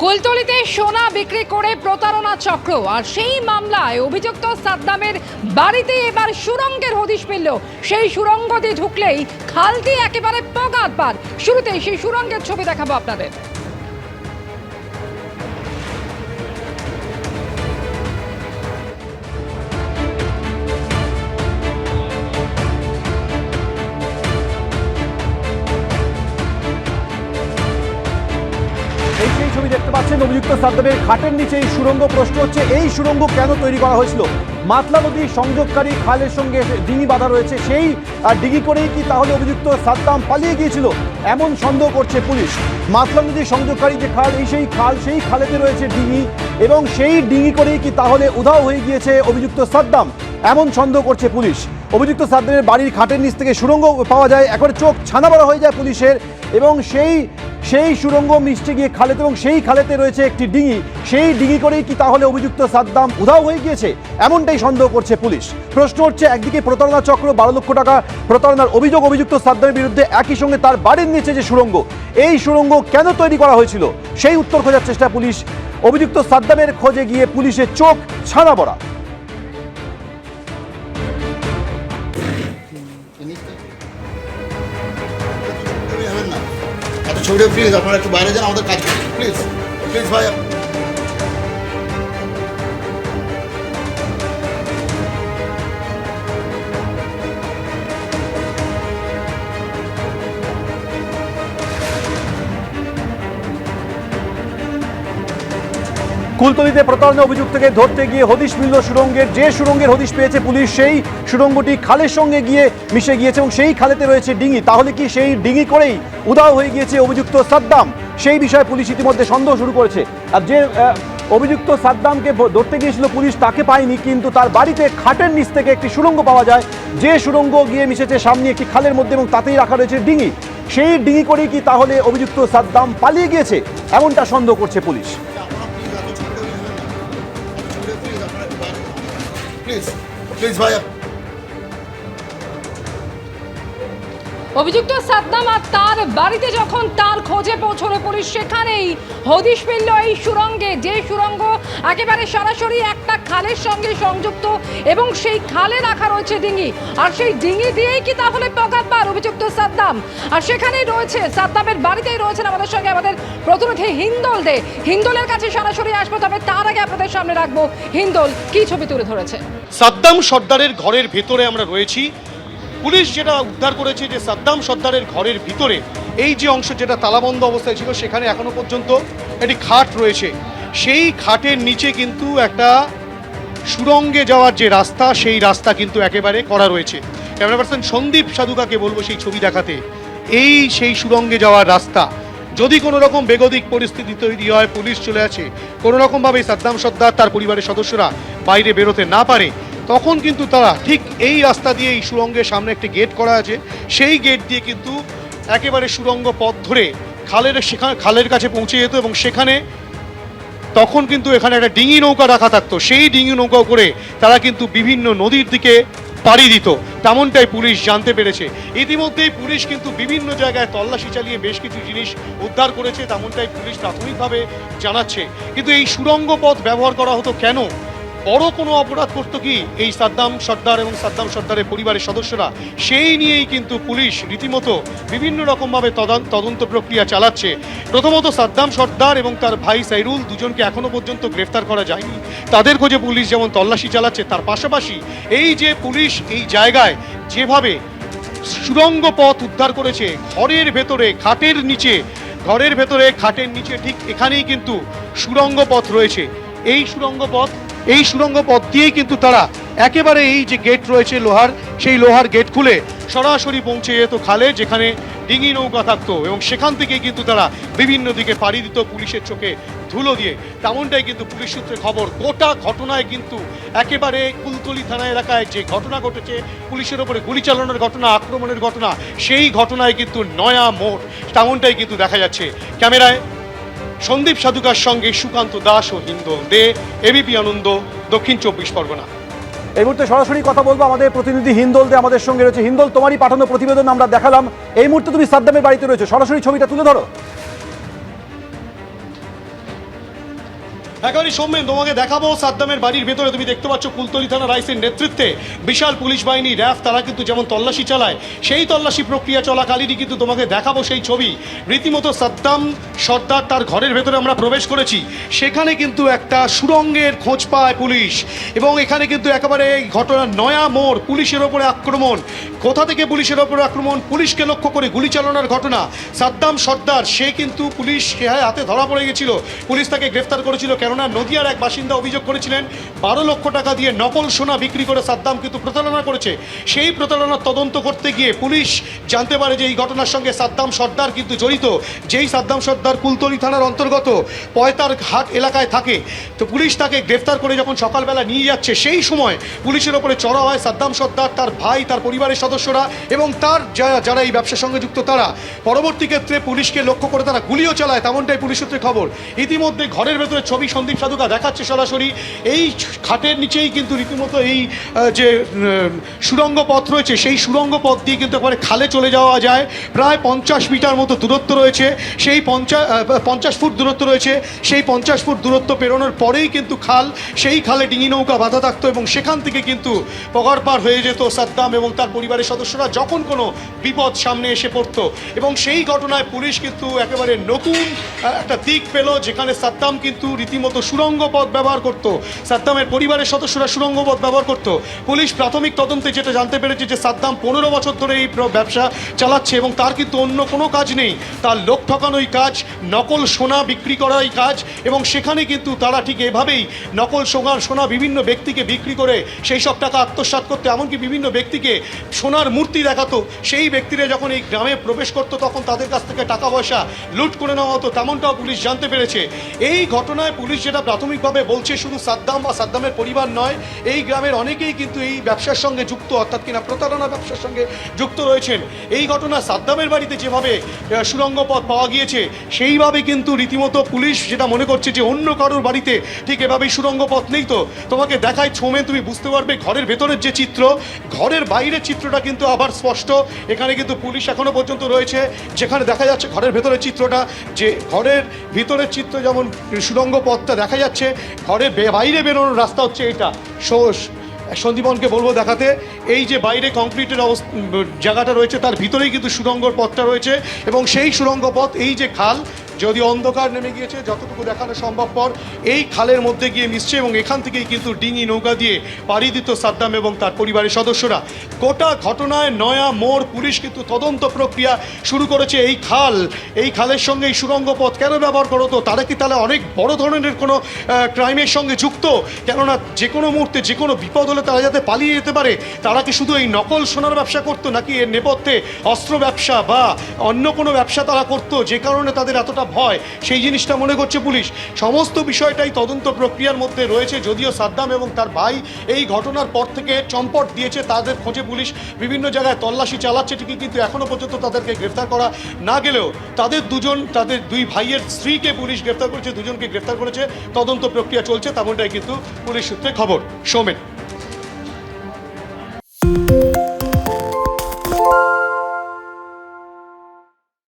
কুলতলিতে সোনা বিক্রি করে প্রতারণা চক্র আর সেই মামলায় অভিযুক্ত সাদ্দামের বাড়িতে এবার সুড়ঙ্গের হদিশ মিলল। সেই সুড়ঙ্গ দিয়ে ঢুকলেই খালটি একেবারে পগাত পার। শুরুতেই সেই সুড়ঙ্গের ছবি দেখাবো আপনাদের। এই ছবি দেখতে পাচ্ছেন, অভিযুক্ত সাদ্দামের খাটের নিচে এই সুড়ঙ্গ। প্রশ্ন হচ্ছে এই সুড়ঙ্গ কেন তৈরি করা হয়েছিল? মাতলা নদী সংযোগকারী খালের সঙ্গে ডিঙি বাঁধা রয়েছে, সেই ডিঙি করেই কি তাহলে অভিযুক্ত সাদ্দাম পালিয়ে গিয়েছিল এমন সন্দেহ করছে পুলিশ। মাতলা নদী সংযোগকারী যে খাল, সেই খালেতে রয়েছে ডিঙি, এবং সেই ডিঙি করেই কি তাহলে উধাও হয়ে গিয়েছে অভিযুক্ত সাদ্দাম এমন সন্দেহ করছে পুলিশ। অভিযুক্ত সাদ্দামের বাড়ির খাটের নিচ থেকে সুড়ঙ্গ পাওয়া যায়, একবার চোখ ছানাবড়া হয়ে যায় পুলিশের। এবং সেই সুড়ঙ্গ মিশতে গিয়ে খালেতে, এবং সেই খালেতে রয়েছে একটি ডিঙি, সেই ডিঙি করেই কি তাহলে অভিযুক্ত সাদ্দাম উধাও হয়ে গিয়েছে এমনটাই সন্দেহ করছে পুলিশ। প্রশ্ন হচ্ছে, একদিকে প্রতারণা চক্র, 12 লক্ষ টাকা প্রতারণার অভিযোগ অভিযুক্ত সাদ্দামের বিরুদ্ধে, একই সঙ্গে তার বাড়ির নিচে যে সুড়ঙ্গ, এই সুড়ঙ্গ কেন তৈরি করা হয়েছিল সেই উত্তর খোঁজার চেষ্টা পুলিশ। অভিযুক্ত সাদ্দামের খোঁজে গিয়ে পুলিশের চোখ ছানাবড়া। ছবিটা প্লিজ আপনারা একটু বাইরে যান, আমাদের কাজ করুন প্লিজ প্লিজ ভাই। কুলতলিতে প্রতারণা অভিযুক্তকে ধরতে গিয়ে হদিশ মিলল সুড়ঙ্গের। যে সুড়ঙ্গের হদিশ পেয়েছে পুলিশ, সেই সুড়ঙ্গটি খালের সঙ্গে গিয়ে মিশে গিয়েছে এবং সেই খালেতে রয়েছে ডিঙি। তাহলে কি সেই ডিঙি করেই উধাও হয়ে গিয়েছে অভিযুক্ত সাদ্দাম? সেই বিষয়ে পুলিশ ইতিমধ্যে সন্দেহ শুরু করেছে। আর যে অভিযুক্ত সাদ্দামকে ধরতে গিয়েছিল পুলিশ, তাকে পায়নি, কিন্তু তার বাড়িতে খাটের নিচ থেকে একটি সুড়ঙ্গ পাওয়া যায়, যে সুড়ঙ্গ গিয়ে মিশেছে সামনে একটি খালের মধ্যে, এবং তাতেই রাখা রয়েছে ডিঙি। সেই ডিঙি করেই কি তাহলে অভিযুক্ত সাদ্দাম পালিয়ে গিয়েছে এমনটা সন্দেহ করছে পুলিশ। প্লিজ প্লিজ ভাই। অভিযুক্ত সাদ্দাম আর তার বাড়িতে যখন তার খোঁজে পৌঁছলো পুলিশ, সেখানেই হদিশ মিলল এই সুড়ঙ্গে, যে সুড়ঙ্গ একেবারে সরাসরি একটা খালের সঙ্গে সংযুক্ত, এবং সেই খালে রাখা রয়েছে ডিঙি। আর সেই ডিঙি দিয়েই কি তাহলে পগাত পার অভিযুক্ত সাদ্দাম? আর সেখানেই রয়েছে, সাদ্দামের বাড়িতেই রয়েছেন আমাদের সঙ্গে আমাদের প্রতিনিধি হিন্দল দে। হিন্দলের কাছে সরাসরি আসবো, তবে তার আগে আপনাদের সামনে রাখবো হিন্দল কি ছবি তুলে ধরেছে। সাদ্দাম সর্দারের ঘরের ভেতরে আমরা রয়েছি। পুলিশ যেটা উদ্ধার করেছে যে সাদ্দাম সর্দারের ঘরের ভিতরে এই যে অংশ যেটা তালাবন্ধ অবস্থায় ছিল, সেখানে এখনো পর্যন্ত একটি খাট রয়েছে। সেই খাটের নিচে কিন্তু একটা সুড়ঙ্গে যাওয়ার যে রাস্তা, সেই রাস্তা কিন্তু একেবারে করা রয়েছে। ক্যামেরা পার্সন সন্দীপ সাধুকাকে বলবো সেই ছবি দেখাতে। সেই সুড়ঙ্গে যাওয়ার রাস্তা, যদি কোনো রকম বেগতিক পরিস্থিতি তৈরি হয়, পুলিশ চলে আসে, কোনো রকমভাবে সাদ্দাম সর্দার তার পরিবারের সদস্যরা বাইরে বেরোতে না পারে, তখন কিন্তু তারা ঠিক এই রাস্তা দিয়ে, এই সুড়ঙ্গের সামনে একটি গেট করা আছে, সেই গেট দিয়ে কিন্তু একেবারে সুড়ঙ্গ পথ ধরে খালের কাছে পৌঁছে যেত, এবং সেখানে তখন কিন্তু এখানে একটা ডিঙি নৌকা রাখা থাকতো। সেই ডিঙি নৌকা করে তারা কিন্তু বিভিন্ন নদীর দিকে পাড়ি দিত, তেমনটাই পুলিশ জানতে পেরেছে। ইতিমধ্যেই পুলিশ কিন্তু বিভিন্ন জায়গায় তল্লাশি চালিয়ে বেশ কিছু জিনিস উদ্ধার করেছে, তেমনটাই পুলিশ প্রাথমিকভাবে জানাচ্ছে। কিন্তু এই সুড়ঙ্গ পথ ব্যবহার করা হতো কেন? বড় কোনো অপরাধ করতো কি এই সাদ্দাম সর্দার এবং সাদ্দাম সর্দারের পরিবারের সদস্যরা? সেই নিয়েই কিন্তু পুলিশ রীতিমতো বিভিন্ন রকমভাবে তদন্ত প্রক্রিয়া চালাচ্ছে। প্রথমত সাদ্দাম সর্দার এবং তার ভাই সাইরুল, দুজনকে এখনো পর্যন্ত গ্রেফতার করা যায়নি। তাদের খোঁজে পুলিশ যেমন তল্লাশি চালাচ্ছে, তার পাশাপাশি এই যে পুলিশ এই জায়গায় যেভাবে সুড়ঙ্গ পথ উদ্ধার করেছে, ঘরের ভেতরে খাটের নিচে ঠিক এখানেই কিন্তু সুড়ঙ্গ পথ রয়েছে। এই সুড়ঙ্গ পথ দিয়েই কিন্তু তারা একেবারে এই যে গেট রয়েছে লোহার, সেই লোহার গেট খুলে সরাসরি পৌঁছে যেত খালে, যেখানে ডিঙি নৌকা থাকতো, এবং সেখান থেকেই কিন্তু তারা বিভিন্ন দিকে পাড়ি দিত পুলিশের চোখে ধুলো দিয়ে। তেমনটাই কিন্তু পুলিশ সূত্রে খবর। গোটা ঘটনায় কিন্তু একেবারে কুলতলি থানা এলাকায় যে ঘটনা ঘটেছে, পুলিশের ওপরে গুলি চালানোর ঘটনা, আক্রমণের ঘটনা, সেই ঘটনায় কিন্তু নয়া মোড়, তেমনটাই কিন্তু দেখা যাচ্ছে। ক্যামেরায় সন্দীপ সাধুকার সঙ্গে সুকান্ত দাস ও হিন্দল দে, এবিপি আনন্দ, দক্ষিণ 24 পরগনা। এই মুহূর্তে সরাসরি কথা বলবো আমাদের প্রতিনিধি হিন্দল দে আমাদের সঙ্গে রয়েছে। হিন্দল, তোমারই পাঠানো প্রতিবেদন আমরা দেখালাম, এই মুহূর্তে তুমি সাদ্দামের বাড়িতে রয়েছে, সরাসরি ছবিটা তুলে ধরো। একেবারে সৌমেন, তোমাকে দেখাবো সাদ্দামের বাড়ির ভেতরে। তুমি দেখতে পাচ্ছ কুলতলি থানা রাইসের নেতৃত্বে বিশাল পুলিশ বাহিনী র্যাফ তারা কিন্তু যেমন তল্লাশি চালায়, সেই তল্লাশি প্রক্রিয়া চলাকালীনই কিন্তু তোমাকে দেখাবো সেই ছবি। রীতিমতো সাদ্দাম সর্দার তার ঘরের ভেতরে আমরা প্রবেশ করেছি, সেখানে কিন্তু একটা সুড়ঙ্গের খোঁজ পায় পুলিশ, এবং এখানে কিন্তু একেবারে এই ঘটনা নয়া মোড়, পুলিশের ওপরে আক্রমণ। কোথা থেকে পুলিশের ওপরে আক্রমণ? পুলিশকে লক্ষ্য করে গুলি চালানোর ঘটনা। সাদ্দাম সর্দার সে কিন্তু পুলিশ হাতে ধরা পড়ে গেছিল, পুলিশ তাকে গ্রেফতার করেছিল, কেননা নদিয়ার এক বাসিন্দা অভিযোগ করেছিলেন 12 লক্ষ টাকা দিয়ে নকল সোনা বিক্রি করে সাদ্দাম কিন্তু প্রতারণা করেছে। সেই প্রতারণার তদন্ত করতে গিয়ে পুলিশ জানতে পারে যে এই ঘটনার সঙ্গে সাদ্দাম সর্দার কিন্তু জড়িত। যেই সাদ্দাম সর্দার কুলতলি থানার অন্তর্গত পয়তার ঘাট এলাকায় থাকে, তো পুলিশ তাকে গ্রেফতার করে যখন সকালবেলা নিয়ে যাচ্ছে, সেই সময় পুলিশের ওপরে চড়া হয় সাদ্দাম সর্দার, তার ভাই, তার পরিবারের সদস্যরা এবং তার যারা এই ব্যবসার সঙ্গে যুক্ত তারা। পরবর্তী ক্ষেত্রে পুলিশকে লক্ষ্য করে তারা গুলিও চালায়, তেমনটাই পুলিশ সূত্রে খবর। ইতিমধ্যে ঘরের ভেতরে ছবি সন্দীপ সাধুকা দেখাচ্ছে সরাসরি। এই খাটের নিচেই কিন্তু রীতিমতো এই যে সুড়ঙ্গ পথ রয়েছে, সেই সুড়ঙ্গ পথ দিয়ে কিন্তু একবারে খালে চলে যাওয়া যায়। প্রায় 50 মিটার মতো দূরত্ব রয়েছে, সেই 50 ফুট দূরত্ব রয়েছে। সেই 50 ফুট দূরত্ব পেরোনোর পরেই কিন্তু খাল, সেই খালে ডিঙি নৌকা বাধা থাকতো এবং সেখান থেকে কিন্তু পগার পার হয়ে যেত সাদ্দাম এবং তার পরিবারের সদস্যরা যখন কোনো বিপদ সামনে এসে পড়তো। এবং সেই ঘটনায় পুলিশ কিন্তু একেবারে নতুন একটা দিক পেল, যেখানে সাদ্দাম কিন্তু রীতিমতো সুড়ঙ্গ পথ ব্যবহার করত, সাদ্দামের পরিবারের সদস্যরা সুড়ঙ্গ পথ ব্যবহার করত। পুলিশ প্রাথমিক তদন্তে যেটা জানতে পেরেছে যে সাদ্দাম 15 বছর ধরে এই ব্যবসা চালাচ্ছে এবং তার কিন্তু অন্য কোনো কাজ নেই, তার লোক ঠকানোই কাজ, নকল সোনা বিক্রি করাই কাজ। এবং সেখানে কিন্তু তারা ঠিক এভাবেই নকল সোনা বিভিন্ন ব্যক্তিকে বিক্রি করে সেই সব টাকা আত্মসাৎ করতে, এমনকি বিভিন্ন ব্যক্তিকে সোনার মূর্তি দেখাতো। সেই ব্যক্তিরা যখন এই গ্রামে প্রবেশ করতো তখন তাদের কাছ থেকে টাকা পয়সা লুট করে নেওয়া হতো, তেমনটাও পুলিশ জানতে পেরেছে। এই ঘটনায় পুলিশ যেটা প্রাথমিকভাবে বলছে, শুধু সাদ্দাম বা সাদ্দামের পরিবার নয়, এই গ্রামের অনেকেই কিন্তু এই ব্যবসার সঙ্গে যুক্ত, অর্থাৎ কিনা প্রতারণা ব্যবসার সঙ্গে যুক্ত রয়েছেন। এই ঘটনা সাদ্দামের বাড়িতে যেভাবে সুড়ঙ্গ পথ পাওয়া গিয়েছে, সেইভাবে কিন্তু রীতিমতো পুলিশ যেটা মনে করছে যে অন্য কারোর বাড়িতে ঠিক এভাবেই সুড়ঙ্গ পথ নেই। তো তোমাকে দেখাই ছমে, তুমি বুঝতে পারবে ঘরের ভেতরের যে চিত্র, ঘরের বাইরের চিত্রটা কিন্তু আবার স্পষ্ট। এখানে কিন্তু পুলিশ এখনো পর্যন্ত রয়েছে, যেখানে দেখা যাচ্ছে ঘরের ভেতরের চিত্রটা, যে ঘরের ভিতরের চিত্র যেমন সুড়ঙ্গ পথটা দেখা যাচ্ছে, ঘরের বাইরে বেরোনোর রাস্তা হচ্ছে এটা। সন্দীপনকে বলবো দেখাতে, এই যে বাইরে কংক্রিটের জায়গাটা রয়েছে তার ভিতরেই কিন্তু সুড়ঙ্গর পথটা রয়েছে। এবং সেই সুড়ঙ্গ পথ, এই যে খাল, যদি অন্ধকার নেমে গিয়েছে যতটুকু দেখানো সম্ভবপর, এই খালের মধ্যে গিয়ে মিশছে এবং এখান থেকেই কিন্তু ডিঙি নৌকা দিয়ে পাড়ি দিত সাদ্দাম এবং তার পরিবারের সদস্যরা। গোটা ঘটনায় নয়া মোড় পুলিশ কিন্তু তদন্ত প্রক্রিয়া শুরু করেছে। এই খালের সঙ্গে এই সুড়ঙ্গ পথ কেন ব্যবহার করতো, তারা কি তাহলে অনেক বড় ধরনের কোনো ক্রাইমের সঙ্গে যুক্ত? কেননা যে কোনো মুহূর্তে যে কোনো বিপদ হলে তারা যাতে পালিয়ে যেতে পারে। তারা কি শুধু এই নকল সোনার ব্যবসা করতো, নাকি এর নেপথ্যে অস্ত্র ব্যবসা বা অন্য কোনো ব্যবসা তারা করতো, যে কারণে তাদের এতটা ভয়, সেই জিনিসটা মনে করছে পুলিশ। সমস্ত বিষয়টাই তদন্ত প্রক্রিয়ার মধ্যে রয়েছে। যদিও সাদ্দাম এবং তার ভাই এই ঘটনার পর থেকে চম্পট দিয়েছে, তাদের খোঁজে পুলিশ বিভিন্ন জায়গায় তল্লাশি চালাচ্ছে ঠিকই, কিন্তু এখনো পর্যন্ত তাদেরকে গ্রেফতার করা না গেলেও তাদের দুই ভাইয়ের স্ত্রীকে পুলিশ গ্রেফতার করেছে, দুজনকে গ্রেফতার করেছে। তদন্ত প্রক্রিয়া চলছে, তেমনটাই কিন্তু পুলিশ সূত্রে খবর। সৌমেন।